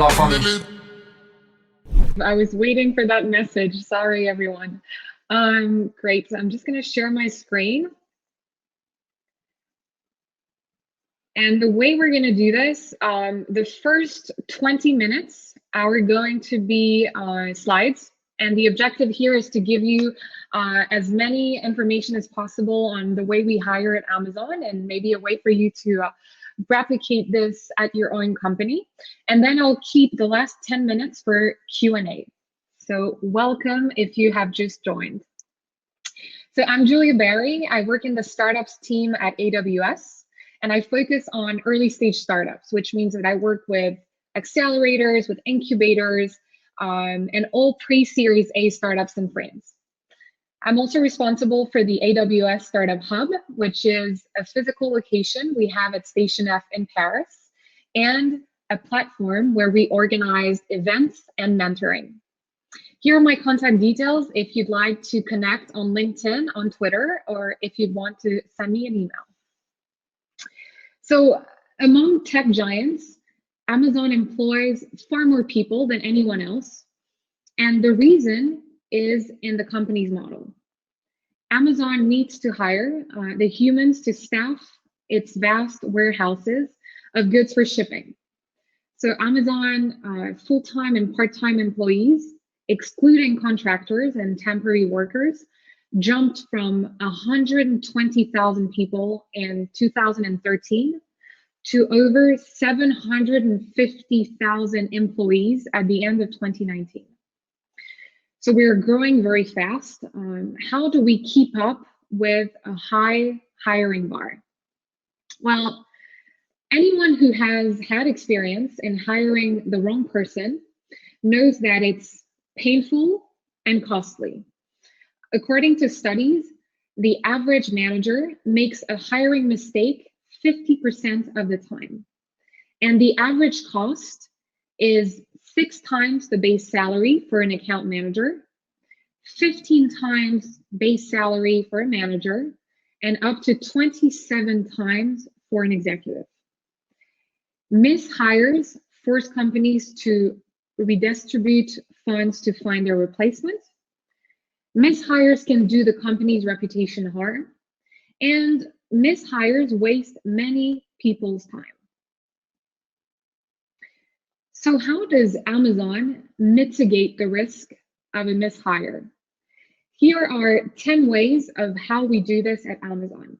la famille. I was waiting for that message. Sorry, everyone. Great. So I'm just going to share my screen. And the way we're going to do this, the first 20 minutes are going to be slides. And the objective here is to give you as many information as possible on the way we hire at Amazon, and maybe a way for you to replicate this at your own company. And then I'll keep the last 10 minutes for Q&A. So welcome if you have just joined. So I'm Julia Barry. I work in the startups team at AWS, and I focus on early stage startups, which means that I work with accelerators, with incubators, and all pre-Series A startups in France. I'm also responsible for the AWS Startup Hub, which is a physical location we have at Station F in Paris, and a platform where we organize events and mentoring. Here are my contact details if you'd like to connect on LinkedIn, on Twitter, or if you'd want to send me an email. So among tech giants, Amazon employs far more people than anyone else. And the reason is in the company's model. Amazon needs to hire the humans to staff its vast warehouses of goods for shipping. So Amazon full-time and part-time employees, excluding contractors and temporary workers, jumped from 120,000 people in 2013 to over 750,000 employees at the end of 2019. So we're growing very fast. How do we keep up with a high hiring bar? Well, anyone who has had experience in hiring the wrong person knows that it's painful and costly. According to studies, the average manager makes a hiring mistake 50% of the time. And the average cost is 6 times the base salary for an account manager, 15 times base salary for a manager, and up to 27 times for an executive. Mishires force companies to redistribute funds to find their replacement. Mishires can do the company's reputation harm, and mishires waste many people's time. So how does Amazon mitigate the risk of a mishire? Here are 10 ways of how we do this at Amazon.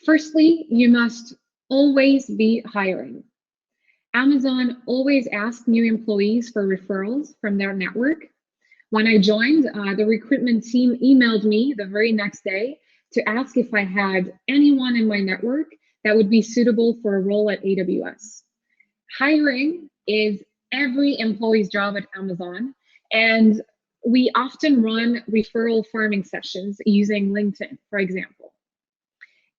Firstly, you must always be hiring. Amazon always asks new employees for referrals from their network. When I joined, the recruitment team emailed me the very next day to ask if I had anyone in my network that would be suitable for a role at AWS. Hiring is every employee's job at Amazon, and we often run referral farming sessions using LinkedIn, for example.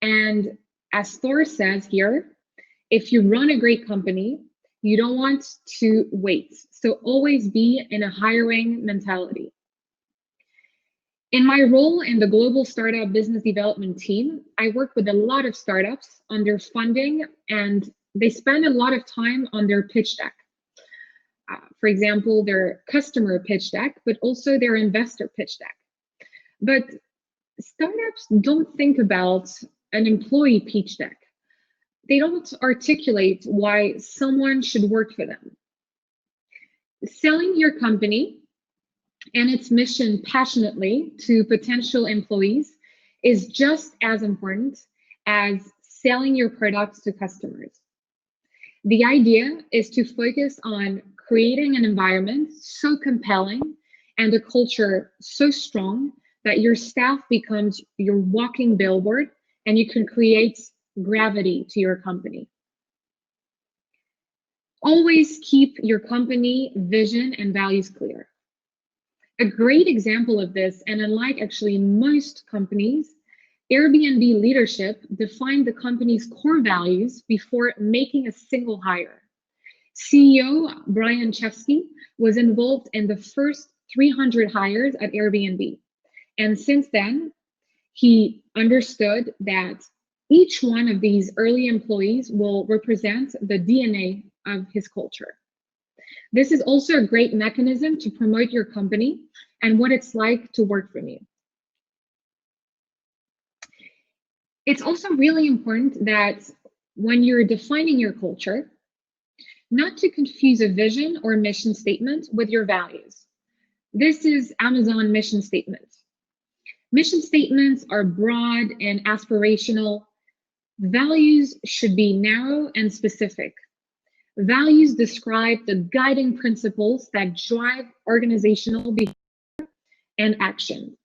And as Thor says here, if you run a great company, you don't want to wait. So always be in a hiring mentality. In my role in the global startup business development team, I work with a lot of startups on their funding, and they spend a lot of time on their pitch deck. For example, their customer pitch deck, but also their investor pitch deck. But startups don't think about an employee pitch deck. They don't articulate why someone should work for them. Selling your company and its mission passionately to potential employees is just as important as selling your products to customers. The idea is to focus on creating an environment so compelling and a culture so strong that your staff becomes your walking billboard and you can create gravity to your company. Always keep your company vision and values clear. A great example of this, and unlike actually most companies, Airbnb leadership defined the company's core values before making a single hire. CEO Brian Chesky was involved in the first 300 hires at Airbnb. And since then, he understood that each one of these early employees will represent the DNA of his culture. This is also a great mechanism to promote your company and what it's like to work for you. It's also really important that when you're defining your culture, not to confuse a vision or mission statement with your values. This is Amazon mission statement. Mission statements are broad and aspirational. Values should be narrow and specific. Values describe the guiding principles that drive organizational behavior and action.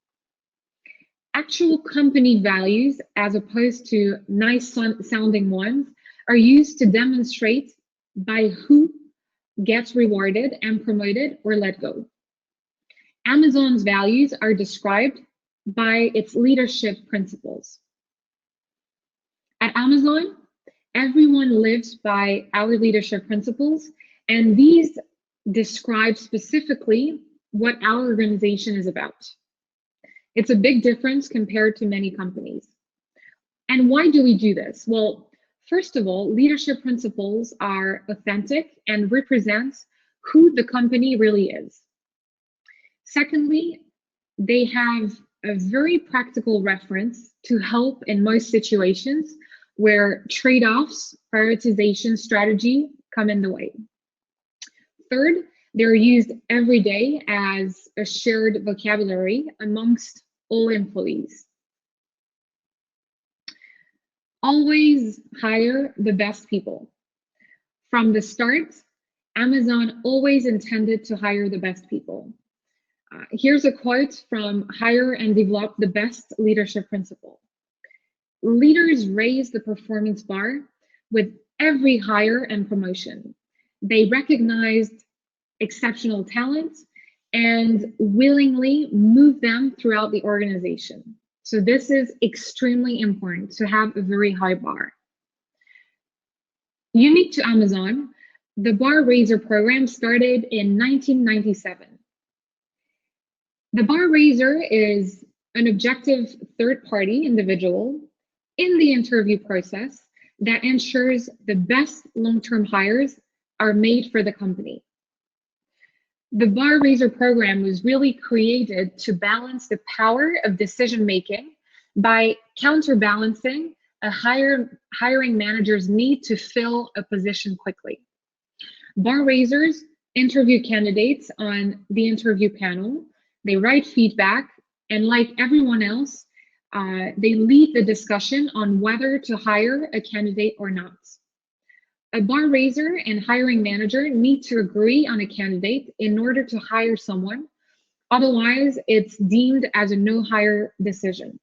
Actual company values, as opposed to nice sounding ones, are used to demonstrate by who gets rewarded and promoted or let go. Amazon's values are described by its leadership principles. At Amazon, everyone lives by our leadership principles, and these describe specifically what our organization is about. It's a big difference compared to many companies. And why do we do this? Well, first of all, leadership principles are authentic and represent who the company really is. Secondly, they have a very practical reference to help in most situations where trade-offs, prioritization strategy come in the way. Third, they're used every day as a shared vocabulary amongst all employees. Always hire the best people. From the start, Amazon always intended to hire the best people. Here's a quote from Hire and Develop the Best Leadership Principle. Leaders raise the performance bar with every hire and promotion. They recognized exceptional talent and willingly move them throughout the organization. So this is extremely important, to have a very high bar. Unique to Amazon, the Bar Raiser program started in 1997. The Bar Raiser is an objective third-party individual in the interview process that ensures the best long-term hires are made for the company. The Bar Raiser program was really created to balance the power of decision-making by counterbalancing a hiring manager's need to fill a position quickly. Bar Raisers interview candidates on the interview panel. They write feedback, and like everyone else, they lead the discussion on whether to hire a candidate or not. A bar raiser and hiring manager need to agree on a candidate in order to hire someone. Otherwise, it's deemed as a no-hire decision.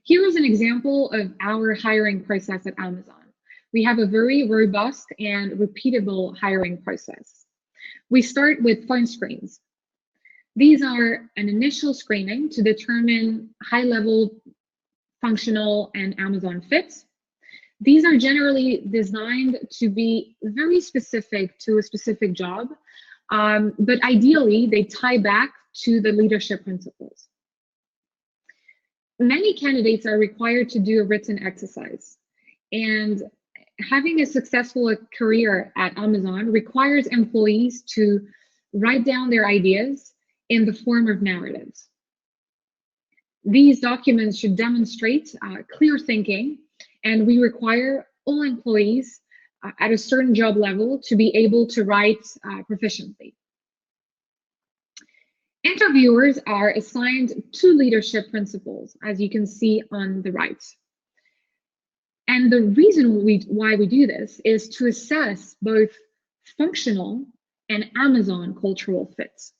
Here is an example of our hiring process at Amazon. We have a very robust and repeatable hiring process. We start with phone screens. These are an initial screening to determine high-level functional and Amazon fits. These are generally designed to be very specific to a specific job, but ideally they tie back to the leadership principles. Many candidates are required to do a written exercise, and having a successful career at Amazon requires employees to write down their ideas in the form of narratives. These documents should demonstrate clear thinking, and we require all employees at a certain job level to be able to write proficiently. Interviewers are assigned 2 leadership principles, as you can see on the right. And the reason why we do this is to assess both functional and Amazon cultural fits.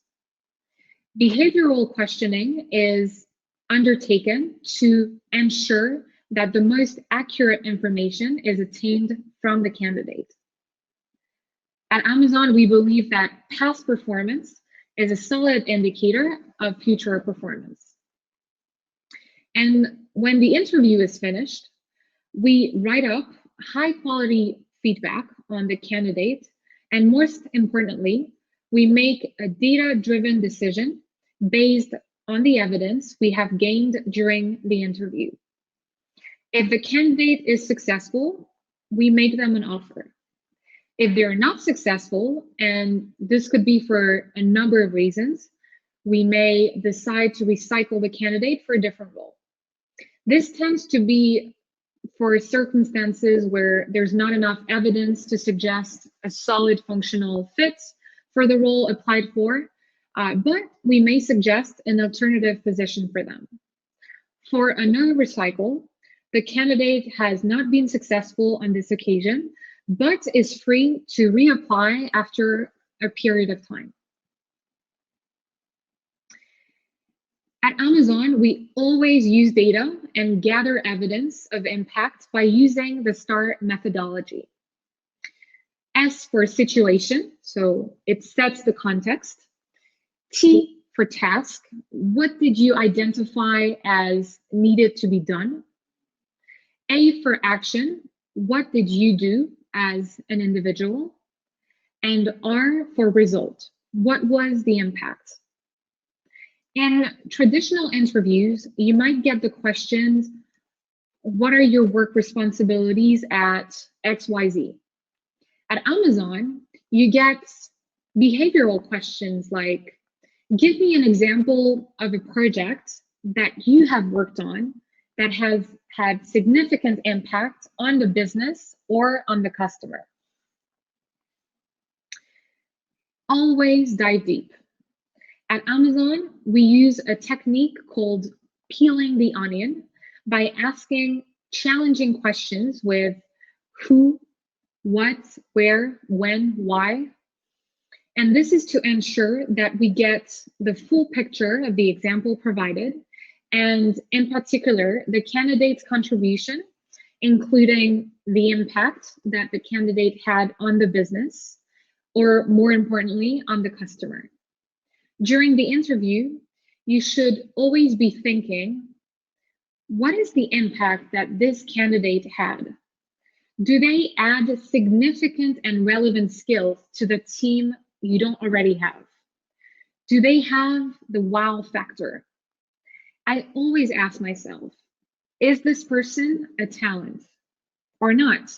Behavioral questioning is undertaken to ensure that the most accurate information is obtained from the candidate. At Amazon, we believe that past performance is a solid indicator of future performance. And when the interview is finished, we write up high quality feedback on the candidate, and most importantly, we make a data-driven decision based on the evidence we have gained during the interview. If the candidate is successful, we make them an offer. If they're not successful, and this could be for a number of reasons, we may decide to recycle the candidate for a different role. This tends to be for circumstances where there's not enough evidence to suggest a solid functional fit for the role applied for, but we may suggest an alternative position for them. For another recycle, the candidate has not been successful on this occasion, but is free to reapply after a period of time. At Amazon, we always use data and gather evidence of impact by using the STAR methodology. S for situation, so it sets the context. T for task, what did you identify as needed to be done? A for action, what did you do as an individual? And R for result, what was the impact? In traditional interviews, you might get the questions, what are your work responsibilities at XYZ? At Amazon, you get behavioral questions like, give me an example of a project that you have worked on that has had significant impact on the business or on the customer. Always dive deep. At Amazon, we use a technique called peeling the onion by asking challenging questions with who, what, where, when, why. And this is to ensure that we get the full picture of the example provided, and in particular, the candidate's contribution, including the impact that the candidate had on the business, or more importantly, on the customer. During the interview, you should always be thinking, what is the impact that this candidate had? Do they add significant and relevant skills to the team you don't already have? Do they have the wow factor? I always ask myself, is this person a talent or not?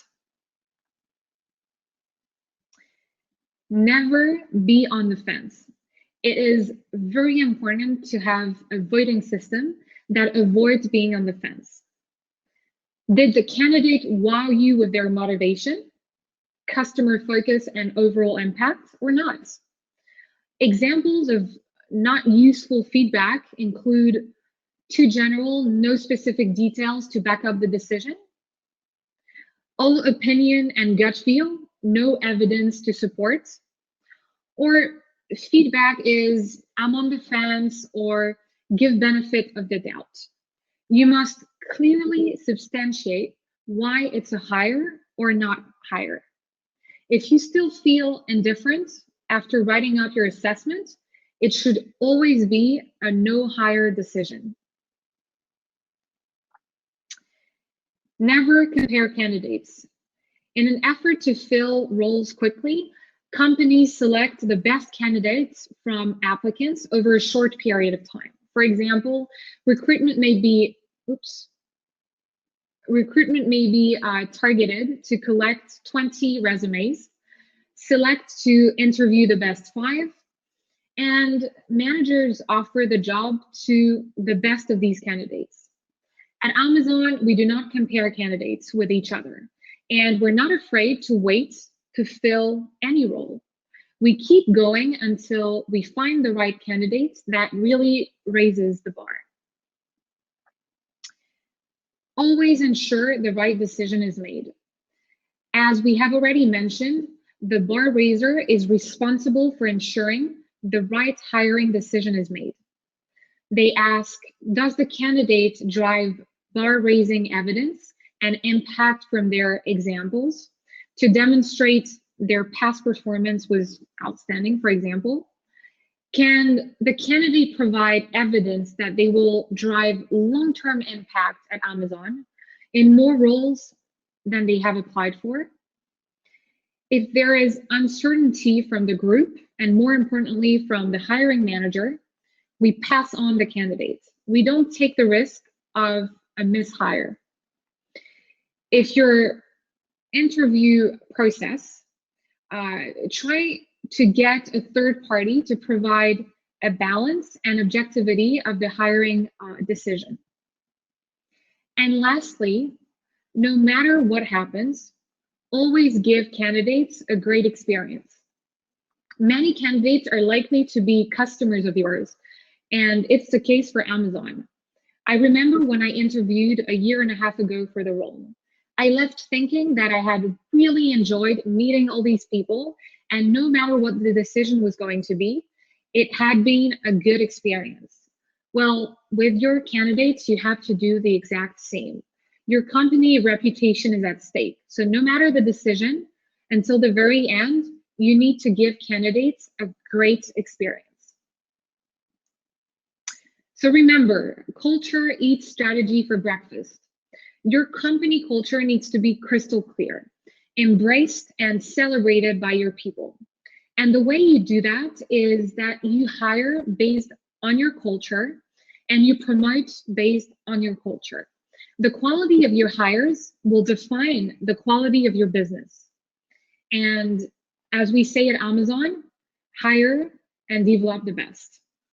Never be on the fence. It is very important to have a voting system that avoids being on the fence. Did the candidate wow you with their motivation, customer focus, and overall impact, or not? Examples of not useful feedback include too general, no specific details to back up the decision, all opinion and gut feel, no evidence to support, or feedback is I'm on the fence or give benefit of the doubt. You must clearly substantiate why it's a hire or not hire. If you still feel indifferent after writing out your assessment, it should always be a no hire decision. Never compare candidates. In an effort to fill roles quickly, companies select the best candidates from applicants over a short period of time. For example, recruitment may be targeted to collect 20 resumes, select to interview the best 5, and managers offer the job to the best of these candidates. At Amazon, we do not compare candidates with each other, and we're not afraid to wait to fill any role. We keep going until we find the right candidate that really raises the bar. Always ensure the right decision is made. As we have already mentioned, the bar raiser is responsible for ensuring the right hiring decision is made. They ask, does the candidate drive bar raising evidence and impact from their examples to demonstrate their past performance was outstanding, for example? Can the candidate provide evidence that they will drive long-term impact at Amazon in more roles than they have applied for? If there is uncertainty from the group, and more importantly from the hiring manager, we pass on the candidate. We don't take the risk of a mishire. If you're interview process, try to get a third party to provide a balance and objectivity of the hiring decision. And lastly, no matter what happens, always give candidates a great experience. Many candidates are likely to be customers of yours, and it's the case for Amazon. I remember when I interviewed a year and a half ago for the role. I left thinking that I had really enjoyed meeting all these people, and no matter what the decision was going to be, it had been a good experience. Well, with your candidates, you have to do the exact same. Your company reputation is at stake. So no matter the decision, until the very end, you need to give candidates a great experience. So remember, culture eats strategy for breakfast. Your company culture needs to be crystal clear, embraced and celebrated by your people. And the way you do that is that you hire based on your culture and you promote based on your culture. The quality of your hires will define the quality of your business. And as we say at Amazon, hire and develop the best.